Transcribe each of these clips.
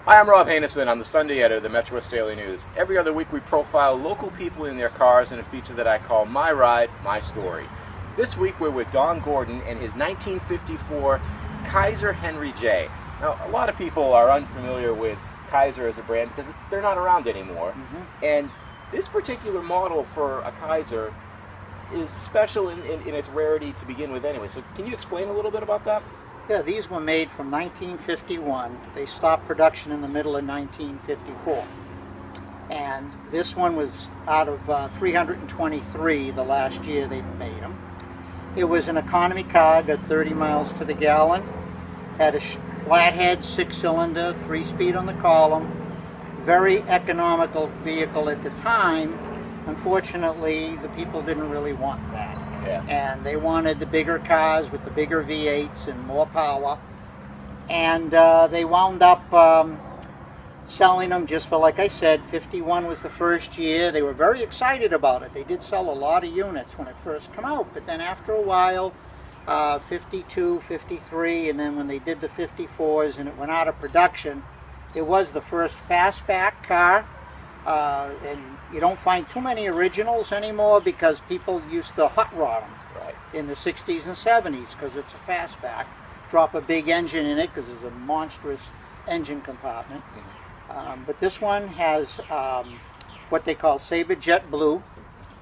Hi, I'm Rob Hanison. I'm the Sunday editor of the Metro West Daily News. Every other week we profile local people in their cars in a feature that I call My Ride, My Story. This week we're with Don Gordon and his 1954 Kaiser Henry J. Now, a lot of people are unfamiliar with Kaiser as a brand because they're not around anymore. And this particular model for a Kaiser is special in its rarity to begin with anyway. So can you explain a little bit about that? Yeah, these were made from 1951. They stopped production in the middle of 1954. And this one was out of 323 the last year they made them. It was an economy car, got 30 miles to the gallon, had a flathead 6-cylinder, 3-speed on the column, very economical vehicle at the time. Unfortunately, the people didn't really want that. Yeah. And they wanted the bigger cars with the bigger V8s and more power. And they wound up selling them just for, like I said, 51 was the first year. They were very excited about it. They did sell a lot of units when it first came out. But then after a while, 52, 53, and then when they did the 54s and it went out of production, it was the first fastback car. And you don't find too many originals anymore because people used to hot rod them in the 60s and 70s because it's a fastback. Drop a big engine in it because it's a monstrous engine compartment. But this one has what they call Sabre Jet Blue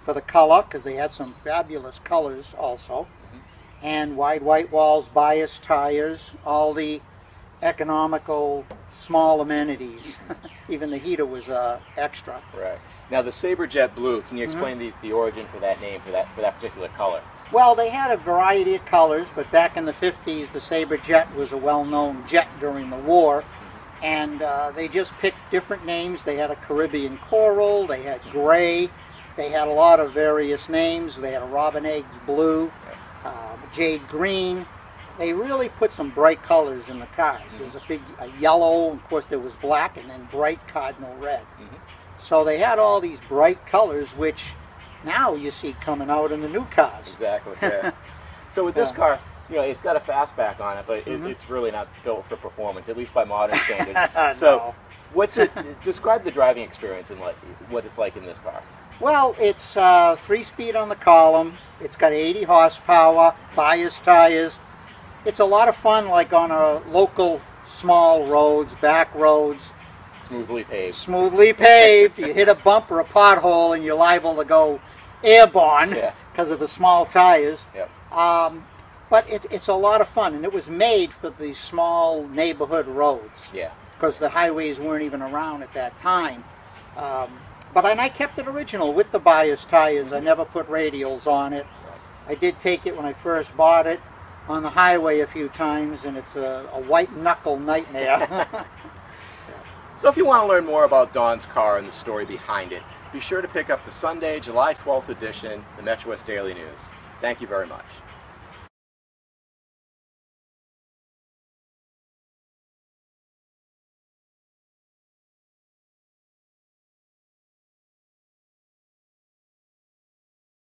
for the color because they had some fabulous colors also. And wide white walls, bias tires, all the economical small amenities. Even the heater was extra. Right. Now the Sabre Jet Blue, can you explain the origin for that name, for that particular color? Well, they had a variety of colors, but back in the 50s the Sabre Jet was a well-known jet during the war, and they just picked different names. They had a Caribbean Coral, they had Gray, they had a lot of various names. They had a Robin Eggs Blue, Jade Green. They really put some bright colors in the cars. There's a yellow, of course there was black, and then bright cardinal red. So they had all these bright colors, which now you see coming out in the new cars. Exactly, yeah. So with this car, you know, it's got a fastback on it, but it's really not built for performance, at least by modern standards. So what's it, describe the driving experience and what it's like in this car. Well, it's 3-speed on the column. It's got 80 horsepower, bias tires. It's a lot of fun, like on a local small roads, back roads. Smoothly paved. Smoothly paved. You hit a bump or a pothole and you're liable to go airborne because of the small tires. But it's a lot of fun, and it was made for these small neighborhood roads. Because the highways weren't even around at that time. But I kept it original with the bias tires. I never put radials on it. I did take it when I first bought it on the highway a few times, and it's a white knuckle nightmare. So if you want to learn more about Don's car and the story behind it, be sure to pick up the Sunday, July 12th edition, the Metro West Daily News. Thank you very much.